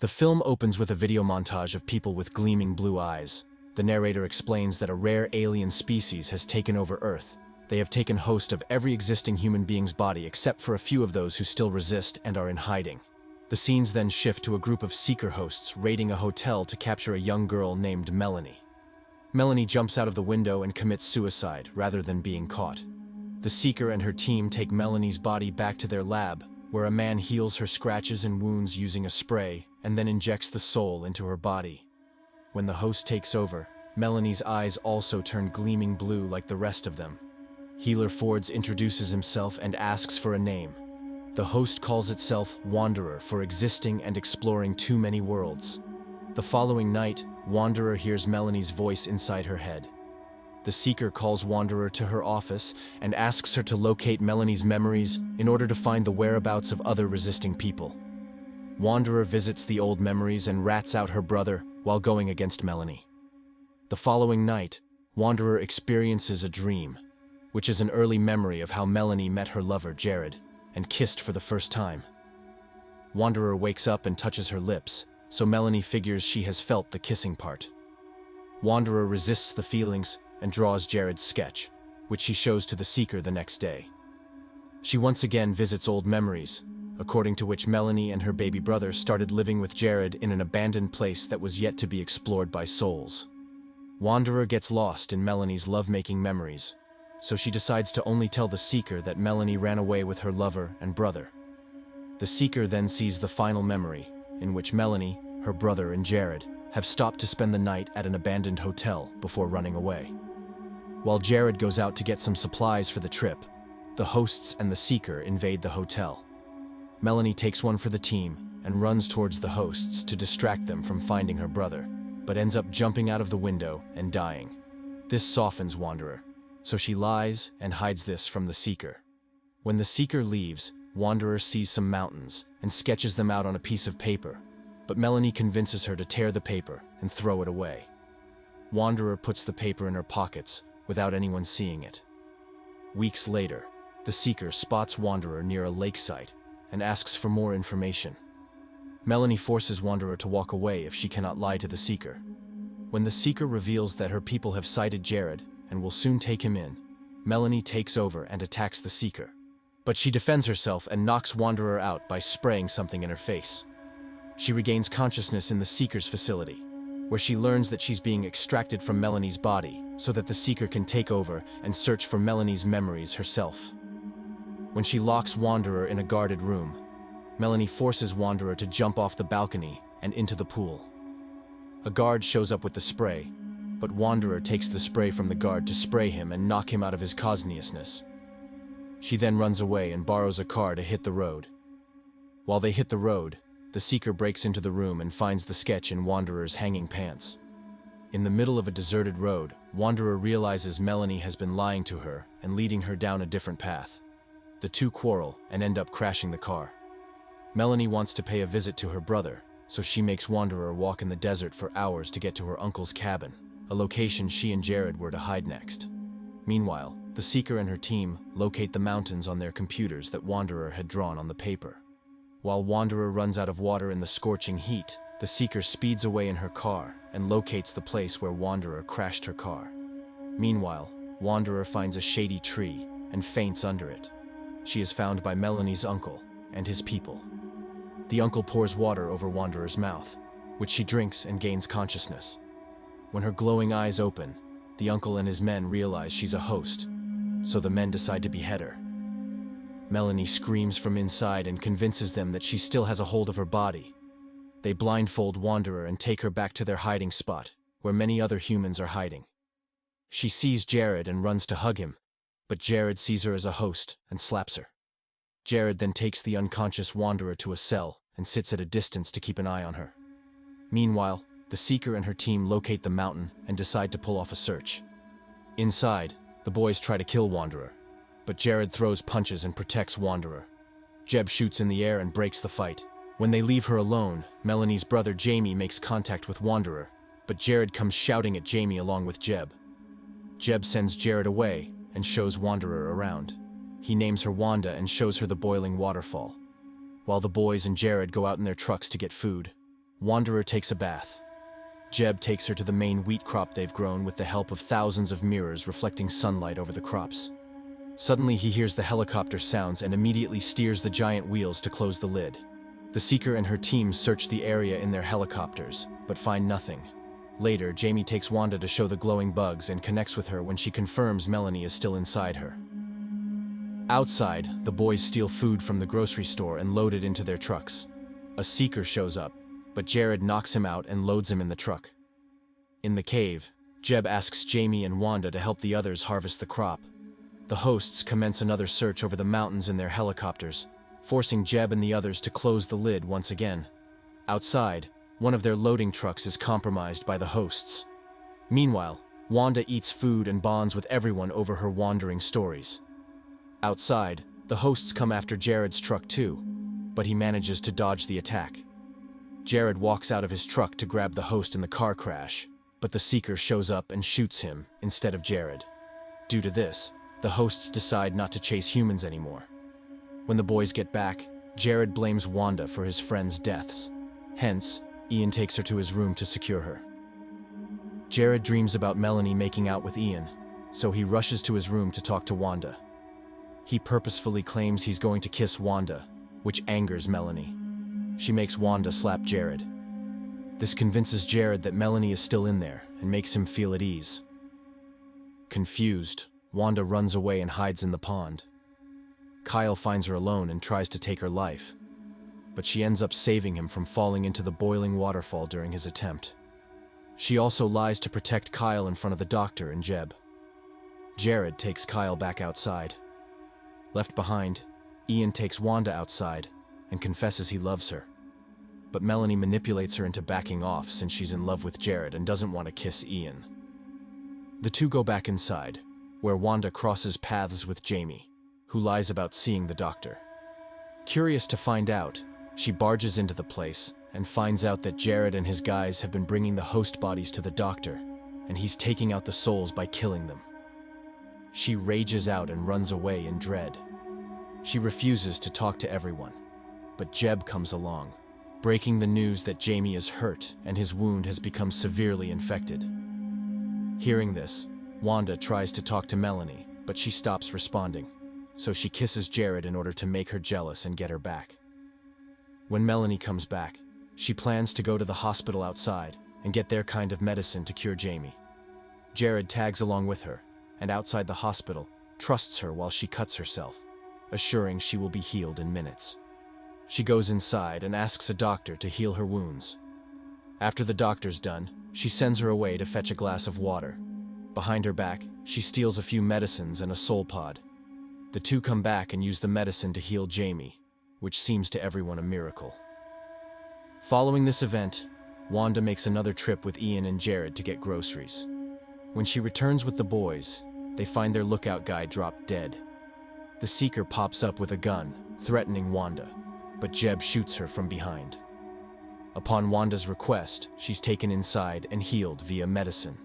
The film opens with a video montage of people with gleaming blue eyes. The narrator explains that a rare alien species has taken over Earth. They have taken host of every existing human being's body except for a few of those who still resist and are in hiding. The scenes then shift to a group of seeker hosts raiding a hotel to capture a young girl named Melanie. Melanie jumps out of the window and commits suicide rather than being caught. The seeker and her team take Melanie's body back to their lab, where a man heals her scratches and wounds using a spray and then injects the soul into her body. When the host takes over, Melanie's eyes also turn gleaming blue like the rest of them. Healer Fords introduces himself and asks for a name. The host calls itself Wanderer for existing and exploring too many worlds. The following night, Wanderer hears Melanie's voice inside her head. The Seeker calls Wanderer to her office and asks her to locate Melanie's memories in order to find the whereabouts of other resisting people. Wanderer visits the old memories and rats out her brother while going against Melanie. The following night, Wanderer experiences a dream, which is an early memory of how Melanie met her lover Jared and kissed for the first time. Wanderer wakes up and touches her lips, so Melanie figures she has felt the kissing part. Wanderer resists the feelings and draws Jared's sketch, which she shows to the Seeker the next day. She once again visits old memories, according to which Melanie and her baby brother started living with Jared in an abandoned place that was yet to be explored by souls. Wanderer gets lost in Melanie's lovemaking memories, so she decides to only tell the Seeker that Melanie ran away with her lover and brother. The Seeker then sees the final memory, in which Melanie, her brother, and Jared have stopped to spend the night at an abandoned hotel before running away. While Jared goes out to get some supplies for the trip, the hosts and the Seeker invade the hotel. Melanie takes one for the team and runs towards the hosts to distract them from finding her brother, but ends up jumping out of the window and dying. This softens Wanderer, so she lies and hides this from the Seeker. When the Seeker leaves, Wanderer sees some mountains and sketches them out on a piece of paper, but Melanie convinces her to tear the paper and throw it away. Wanderer puts the paper in her pockets without anyone seeing it. Weeks later, the Seeker spots Wanderer near a lake site and asks for more information. Melanie forces Wanderer to walk away if she cannot lie to the Seeker. When the Seeker reveals that her people have sighted Jared and will soon take him in, Melanie takes over and attacks the Seeker. But she defends herself and knocks Wanderer out by spraying something in her face. She regains consciousness in the Seeker's facility, where she learns that she's being extracted from Melanie's body so that the Seeker can take over and search for Melanie's memories herself. When she locks Wanderer in a guarded room, Melanie forces Wanderer to jump off the balcony and into the pool. A guard shows up with the spray, but Wanderer takes the spray from the guard to spray him and knock him out of his cosneousness. She then runs away and borrows a car to hit the road. While they hit the road, the Seeker breaks into the room and finds the sketch in Wanderer's hanging pants. In the middle of a deserted road, Wanderer realizes Melanie has been lying to her and leading her down a different path. The two quarrel and end up crashing the car. Melanie wants to pay a visit to her brother, so she makes Wanderer walk in the desert for hours to get to her uncle's cabin, a location she and Jared were to hide next. Meanwhile, the Seeker and her team locate the mountains on their computers that Wanderer had drawn on the paper. While Wanderer runs out of water in the scorching heat, the Seeker speeds away in her car and locates the place where Wanderer crashed her car. Meanwhile, Wanderer finds a shady tree and faints under it. She is found by Melanie's uncle and his people. The uncle pours water over Wanderer's mouth, which she drinks and gains consciousness. When her glowing eyes open, the uncle and his men realize she's a host, so the men decide to behead her. Melanie screams from inside and convinces them that she still has a hold of her body. They blindfold Wanderer and take her back to their hiding spot, where many other humans are hiding. She sees Jared and runs to hug him, but Jared sees her as a host and slaps her. Jared then takes the unconscious Wanderer to a cell and sits at a distance to keep an eye on her. Meanwhile, the Seeker and her team locate the mountain and decide to pull off a search. Inside, the boys try to kill Wanderer, but Jared throws punches and protects Wanderer. Jeb shoots in the air and breaks the fight. When they leave her alone, Melanie's brother Jamie makes contact with Wanderer, but Jared comes shouting at Jamie along with Jeb. Jeb sends Jared away and shows Wanderer around. He names her Wanda and shows her the boiling waterfall. While the boys and Jared go out in their trucks to get food, Wanderer takes a bath. Jeb takes her to the main wheat crop they've grown with the help of thousands of mirrors reflecting sunlight over the crops. Suddenly he hears the helicopter sounds and immediately steers the giant wheels to close the lid. The Seeker and her team search the area in their helicopters, but find nothing. Later, Jamie takes Wanda to show the glowing bugs and connects with her when she confirms Melanie is still inside her. Outside, the boys steal food from the grocery store and load it into their trucks. A Seeker shows up, but Jared knocks him out and loads him in the truck. In the cave, Jeb asks Jamie and Wanda to help the others harvest the crop. The hosts commence another search over the mountains in their helicopters, forcing Jeb and the others to close the lid once again. Outside, one of their loading trucks is compromised by the hosts. Meanwhile, Wanda eats food and bonds with everyone over her wandering stories. Outside, the hosts come after Jared's truck too, but he manages to dodge the attack. Jared walks out of his truck to grab the host in the car crash, but the Seeker shows up and shoots him instead of Jared. Due to this, the hosts decide not to chase humans anymore. When the boys get back, Jared blames Wanda for his friends' deaths. Hence, Ian takes her to his room to secure her. Jared dreams about Melanie making out with Ian, so he rushes to his room to talk to Wanda. He purposefully claims he's going to kiss Wanda, which angers Melanie. She makes Wanda slap Jared. This convinces Jared that Melanie is still in there and makes him feel at ease. Confused, Wanda runs away and hides in the pond. Kyle finds her alone and tries to take her life, but she ends up saving him from falling into the boiling waterfall during his attempt. She also lies to protect Kyle in front of the doctor and Jeb. Jared takes Kyle back outside. Left behind, Ian takes Wanda outside and confesses he loves her. But Melanie manipulates her into backing off since she's in love with Jared and doesn't want to kiss Ian. The two go back inside, where Wanda crosses paths with Jamie, who lies about seeing the doctor. Curious to find out, she barges into the place and finds out that Jared and his guys have been bringing the host bodies to the doctor, and he's taking out the souls by killing them. She rages out and runs away in dread. She refuses to talk to everyone, but Jeb comes along, breaking the news that Jamie is hurt and his wound has become severely infected. Hearing this, Wanda tries to talk to Melanie, but she stops responding, so she kisses Jared in order to make her jealous and get her back. When Melanie comes back, she plans to go to the hospital outside and get their kind of medicine to cure Jamie. Jared tags along with her, and outside the hospital, trusts her while she cuts herself, assuring she will be healed in minutes. She goes inside and asks a doctor to heal her wounds. After the doctor's done, she sends her away to fetch a glass of water. Behind her back, she steals a few medicines and a soul pod. The two come back and use the medicine to heal Jamie, which seems to everyone a miracle. Following this event, Wanda makes another trip with Ian and Jared to get groceries. When she returns with the boys, they find their lookout guy dropped dead. The Seeker pops up with a gun, threatening Wanda, but Jeb shoots her from behind. Upon Wanda's request, she's taken inside and healed via medicine.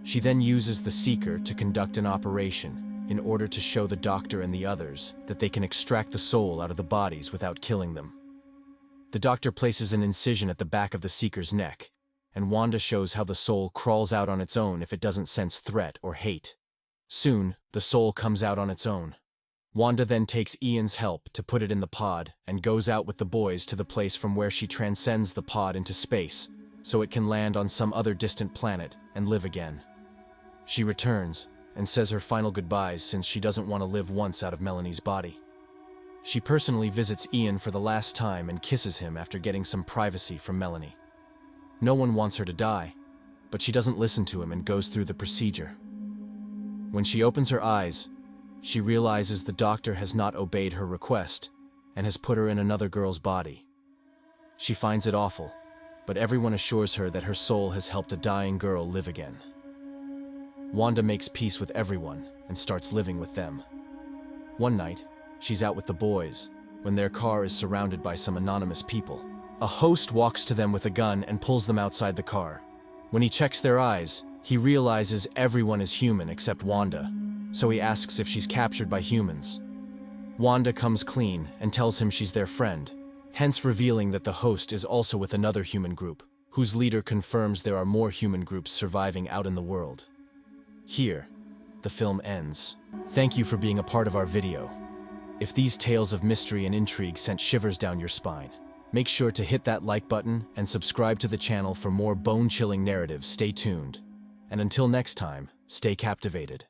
She then uses the Seeker to conduct an operation in order to show the doctor and the others that they can extract the soul out of the bodies without killing them. The doctor places an incision at the back of the Seeker's neck, and Wanda shows how the soul crawls out on its own if it doesn't sense threat or hate. Soon, the soul comes out on its own. Wanda then takes Ian's help to put it in the pod and goes out with the boys to the place from where she transcends the pod into space, so it can land on some other distant planet and live again. She returns and says her final goodbyes since she doesn't want to live once out of Melanie's body. She personally visits Ian for the last time and kisses him after getting some privacy from Melanie. No one wants her to die, but she doesn't listen to him and goes through the procedure. When she opens her eyes, she realizes the doctor has not obeyed her request and has put her in another girl's body. She finds it awful, but everyone assures her that her soul has helped a dying girl live again. Wanda makes peace with everyone and starts living with them. One night, she's out with the boys when their car is surrounded by some anonymous people. A host walks to them with a gun and pulls them outside the car. When he checks their eyes, he realizes everyone is human except Wanda, so he asks if she's captured by humans. Wanda comes clean and tells him she's their friend, hence revealing that the host is also with another human group, whose leader confirms there are more human groups surviving out in the world. Here, the film ends. Thank you for being a part of our video. If these tales of mystery and intrigue sent shivers down your spine, make sure to hit that like button and subscribe to the channel for more bone-chilling narratives. Stay tuned. And until next time, stay captivated.